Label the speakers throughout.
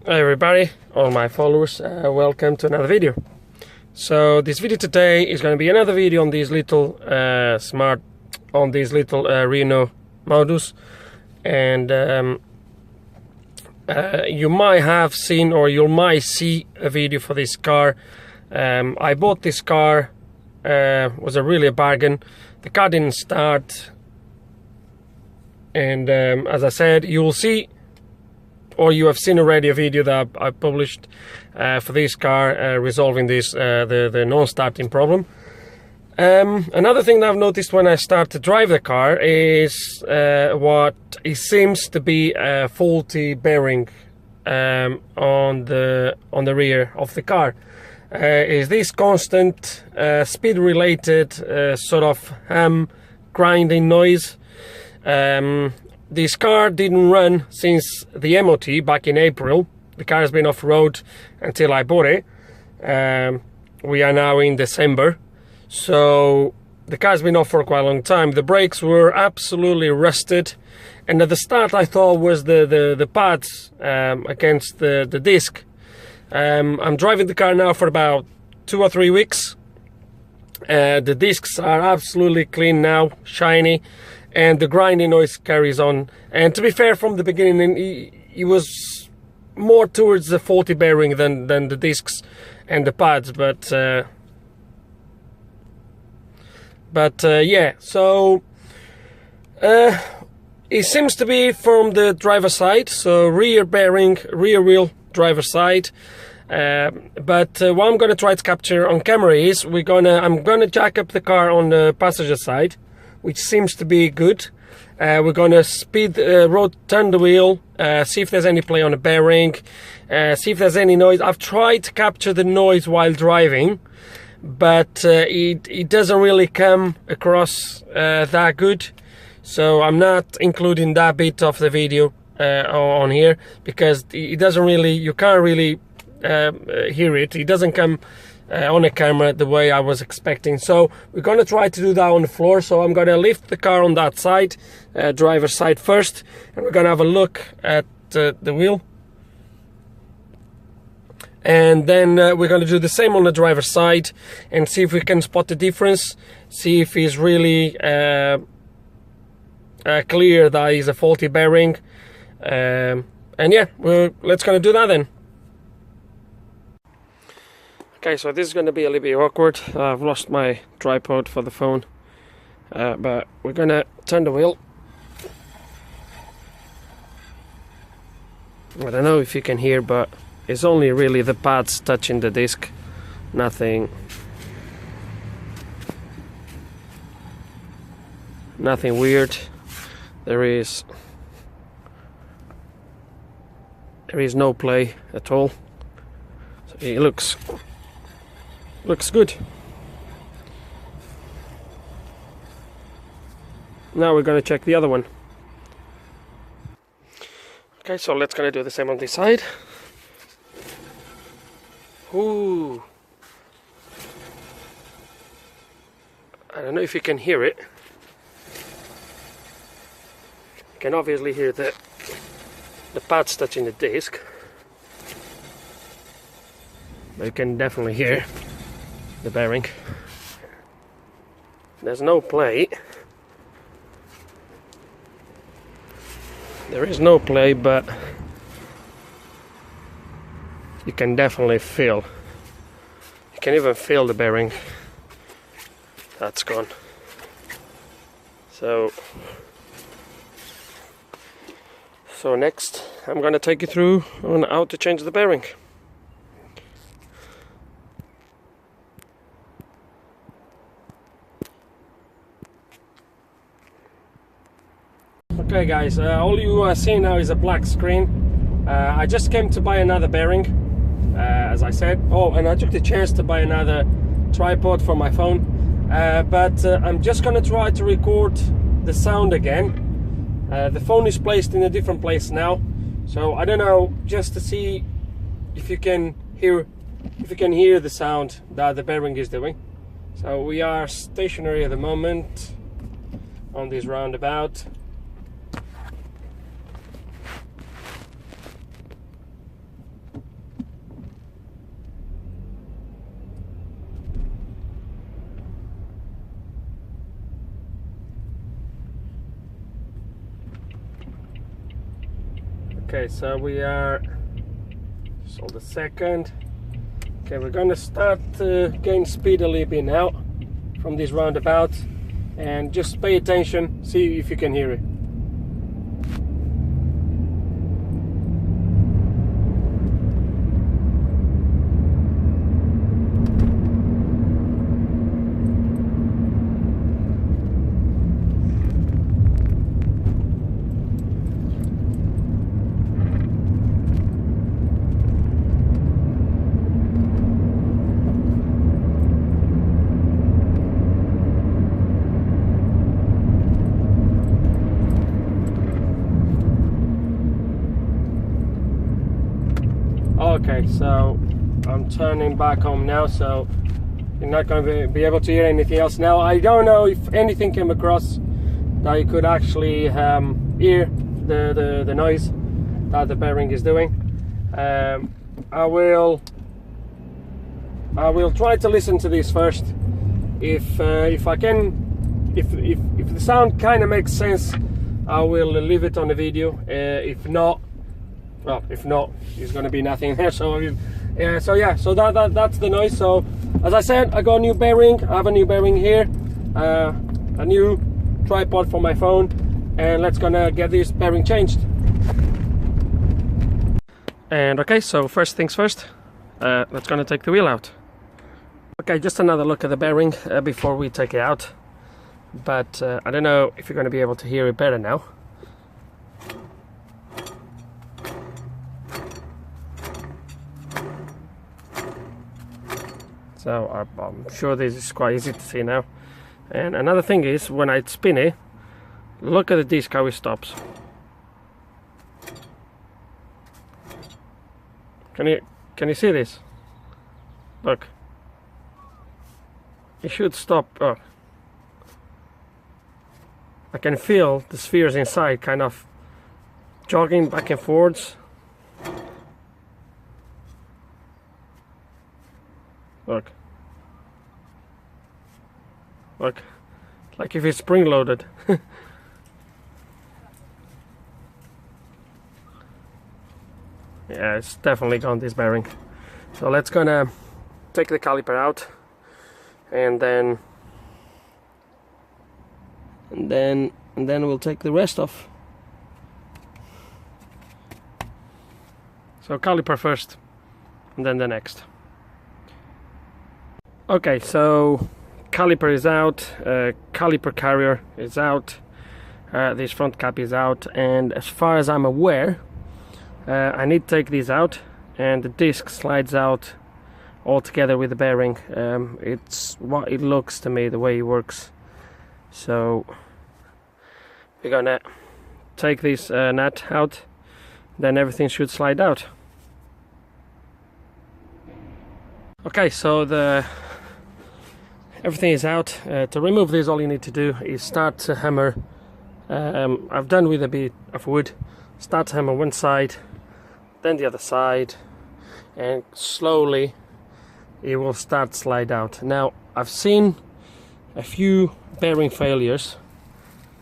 Speaker 1: Hi everybody, all my followers, welcome to another video. So this video today is going to be another video on these little Renault Modus, and you might have seen, or you might see a video for this car. I bought this car, was really a bargain. The car didn't start, and as I said, you will see, or you have seen already a video that I published for this car, resolving this the non-starting problem. Another thing that I've noticed when I start to drive the car is what it seems to be a faulty bearing on the rear of the car. Is this constant speed-related sort of grinding noise? This car didn't run since the MOT back in April. The car has been off-road until I bought it. We are now in December, so the car's been off for quite a long time. The brakes were absolutely rusted, and at the start I thought was the pads against the disc. I'm driving the car now for about 2 or 3 weeks. The discs are absolutely clean now, shiny, and the grinding noise carries on. And to be fair, from the beginning he was more towards the faulty bearing than the discs and the pads, but yeah, so it seems to be from the driver's side, so rear bearing, rear wheel, driver's side. But what I'm going to try to capture on camera is I'm gonna jack up the car on the passenger side, which seems to be good. We're going to turn the wheel, see if there's any play on the bearing, see if there's any noise. I've tried to capture the noise while driving, but it doesn't really come across that good. So I'm not including that bit of the video on here, because it doesn't really, you can't really hear it. It doesn't come on a camera the way I was expecting. So we're going to try to do that on the floor. So I'm going to lift the car on that side, driver's side first, and we're going to have a look at the wheel, and then we're going to do the same on the driver's side and see if we can spot the difference, see if it's really clear that is a faulty bearing, and yeah, let's gonna do that then. Okay, so this is going to be a little bit awkward. I've lost my tripod for the phone, but we're going to turn the wheel. I don't know if you can hear, but it's only really the pads touching the disc, nothing weird. There is no play at all, so it looks good. Now we're going to check the other one. Okay, so let's gonna do the same on this side. Ooh, I don't know if you can hear it. You can obviously hear the pads touching the disc, but you can definitely hear the bearing. There's no play. There is no play, but you can definitely feel. You can even feel the bearing. That's gone. So next I'm gonna take you through on how to change the bearing. Okay guys, all you are seeing now is a black screen. I just came to buy another bearing, as I said. Oh, and I took the chance to buy another tripod for my phone, but I'm just gonna try to record the sound again. The phone is placed in a different place now, so I don't know, just to see if you can hear the sound that the bearing is doing. So we are stationary at the moment on this roundabout. Okay, so we are just on the second. Okay, we're gonna start to gain speed a little bit now from this roundabout, and just pay attention, see if you can hear it. Okay, so I'm turning back home now, so you're not going to be able to hear anything else now. I don't know if anything came across that you could actually hear the noise that the bearing is doing. I will try to listen to this first. If I can, if the sound kind of makes sense, I will leave it on the video. If not, well, if not, it's going to be nothing there. So so that's the noise. So as I said, I got a new bearing. I have a new bearing here, a new tripod for my phone, and let's gonna get this bearing changed. And okay, so first things first, let's gonna take the wheel out. Okay, just another look at the bearing before we take it out. But I don't know if you're going to be able to hear it better now. So I'm sure this is quite easy to see now. And another thing is, when I spin it, look at the disc how it stops. Can you see this? Look. It should stop. Oh. I can feel the spheres inside kind of jogging back and forwards. Look. Look. Like if it's spring loaded. Yeah, it's definitely gone, this bearing. So let's gonna take the caliper out, and then we'll take the rest off. So caliper first, and then the next. Okay, so caliper is out, caliper carrier is out, this front cap is out, and as far as I'm aware, I need to take these out, and the disc slides out all together with the bearing. It's what it looks to me, the way it works. So we're gonna take this nut out, then everything should slide out. Okay, so everything is out. To remove this, all you need to do is start to hammer. I've done with a bit of wood. Start to hammer one side, then the other side, and slowly it will start to slide out. Now, I've seen a few bearing failures,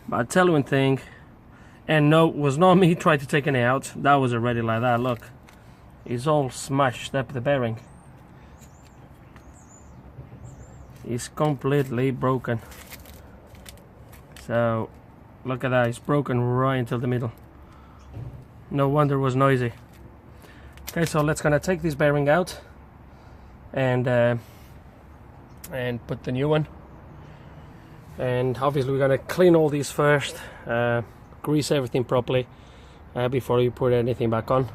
Speaker 1: but I'll tell you one thing, and no, it was not me trying to take it out. That was already like that. Look, it's all smashed up, the bearing. It's completely broken. So look at that, it's broken right until the middle. No wonder it was noisy. Okay, so let's gonna take this bearing out and put the new one. And obviously we're gonna clean all these first, grease everything properly before you put anything back on.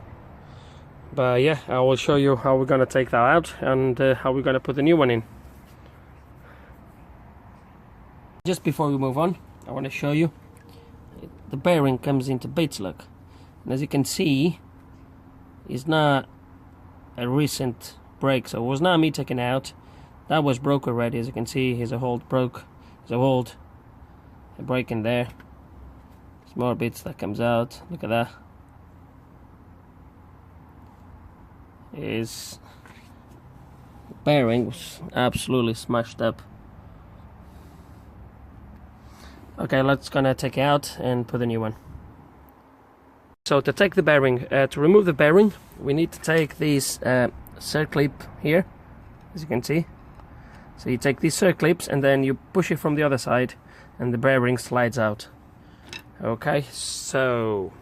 Speaker 1: But yeah, I will show you how we're gonna take that out and how we're gonna put the new one in. Just before we move on, I want to show you the bearing comes into bits, look, and as you can see, it's not a recent break, so it was not me taking it out. That was broke already. As you can see, here's a hole broke, there's a break in there. There's more bits that comes out. Look at that. The bearing was absolutely smashed up. Okay, let's gonna take it out and put a new one. So to take the bearing, to remove the bearing, we need to take this circlip here, as you can see. So you take these circlips and then you push it from the other side and the bearing slides out. Okay, so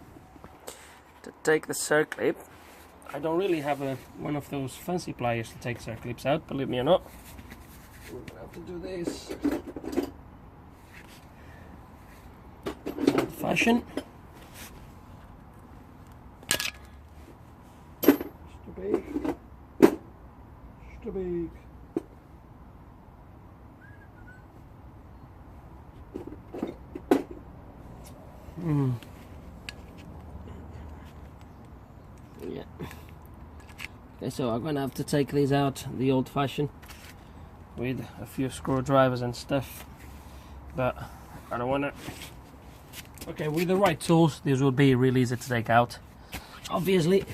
Speaker 1: to take the circlip, I don't really have one of those fancy pliers to take circlips out, believe me or not. We're gonna have to do this old fashion. Big. Yeah. Okay, so I'm gonna have to take these out the old-fashioned with a few screwdrivers and stuff, but I don't wanna. Okay, with the right tools, this will be really easy to take out. Obviously.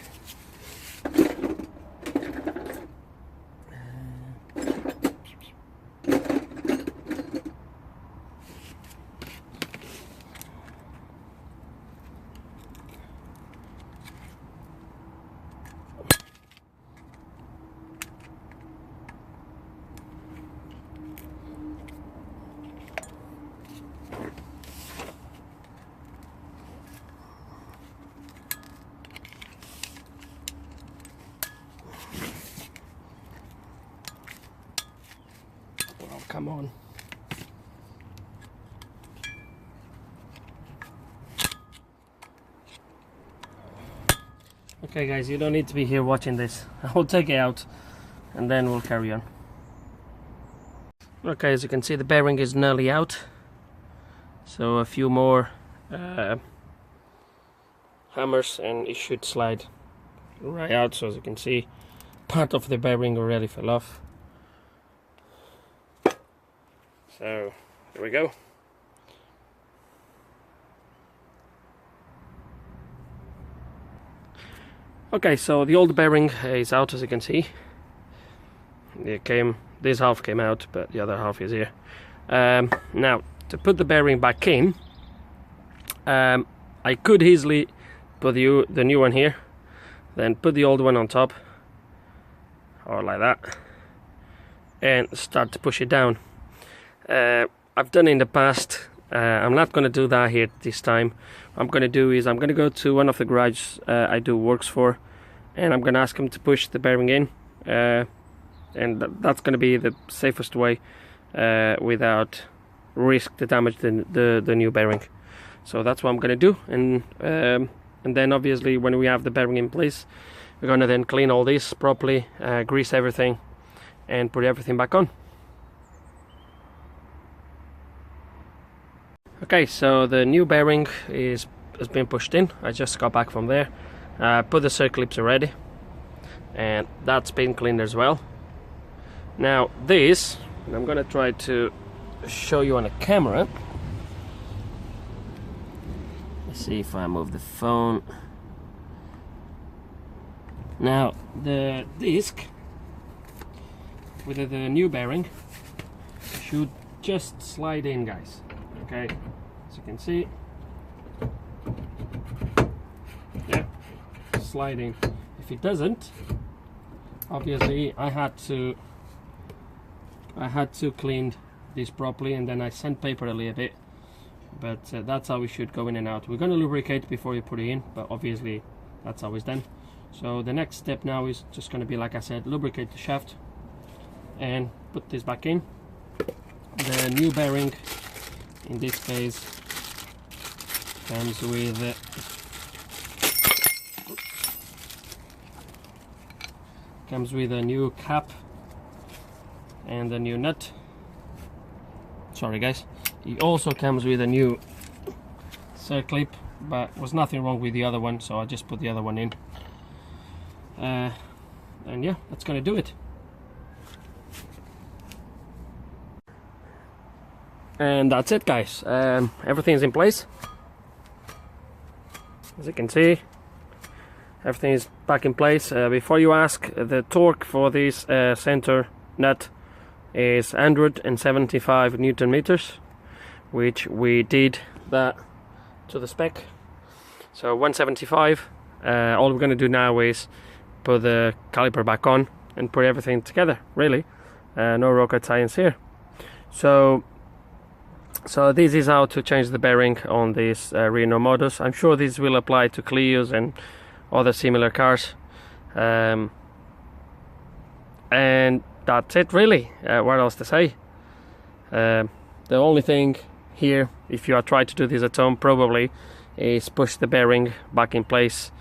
Speaker 1: Come on. Okay guys, you don't need to be here watching this. I'll take it out and then we'll carry on. Okay, as you can see, the bearing is nearly out. So a few more hammers and it should slide right out. So as you can see, part of the bearing already fell off. So here we go. Okay, so the old bearing is out, as you can see. This half came out, but the other half is here. Now, to put the bearing back in, I could easily put the new one here, then put the old one on top, or like that, and start to push it down. I've done it in the past. I'm not going to do that here this time. What I'm going to do is I'm going to go to one of the garages I do works for, and I'm going to ask him to push the bearing in, and that's going to be the safest way without risk to damage the new bearing. So that's what I'm going to do, and then obviously when we have the bearing in place, we're going to then clean all this properly, grease everything, and put everything back on. Okay, so the new bearing has been pushed in. I just got back from there. Put the circlips already, and that's been cleaned as well. Now this, and I'm gonna try to show you on a camera. Let's see if I move the phone. Now the disc with the new bearing should just slide in, guys. Okay, as you can see, yeah, sliding. If it doesn't, obviously I had to clean this properly, and then I sandpaper a little bit, but that's how we should go in and out. We're going to lubricate before you put it in, but obviously that's how it's done. So the next step now is just going to be, like I said, lubricate the shaft and put this back in. The new bearing in this case comes with a new cap and a new nut. Sorry guys, it also comes with a new circlip, but there was nothing wrong with the other one, so I just put the other one in, and yeah, that's gonna do it. And that's it, guys. Everything's in place. As you can see, everything is back in place. Before you ask, the torque for this center nut is 175 Newton meters, which we did that to the spec. So 175. All we're going to do now is put the caliper back on and put everything together, really. No rocket science here. So this is how to change the bearing on this Renault Modus. I'm sure this will apply to Clios and other similar cars. And that's it, really. What else to say? The only thing here, if you are trying to do this at home, probably is push the bearing back in place.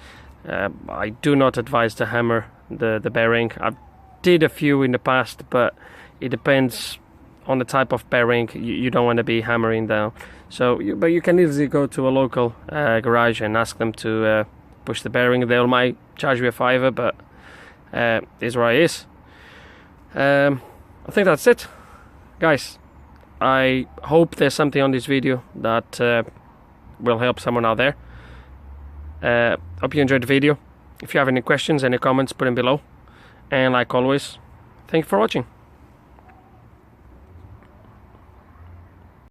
Speaker 1: I do not advise to hammer the bearing. I did a few in the past, but it depends on the type of bearing. You don't want to be hammering down. But you can easily go to a local garage and ask them to push the bearing. They might charge you a $5, but is what it is. I think that's it, guys. I hope there's something on this video that will help someone out there. Hope you enjoyed the video. If you have any questions, any comments, put them below. And like always, thank you for watching.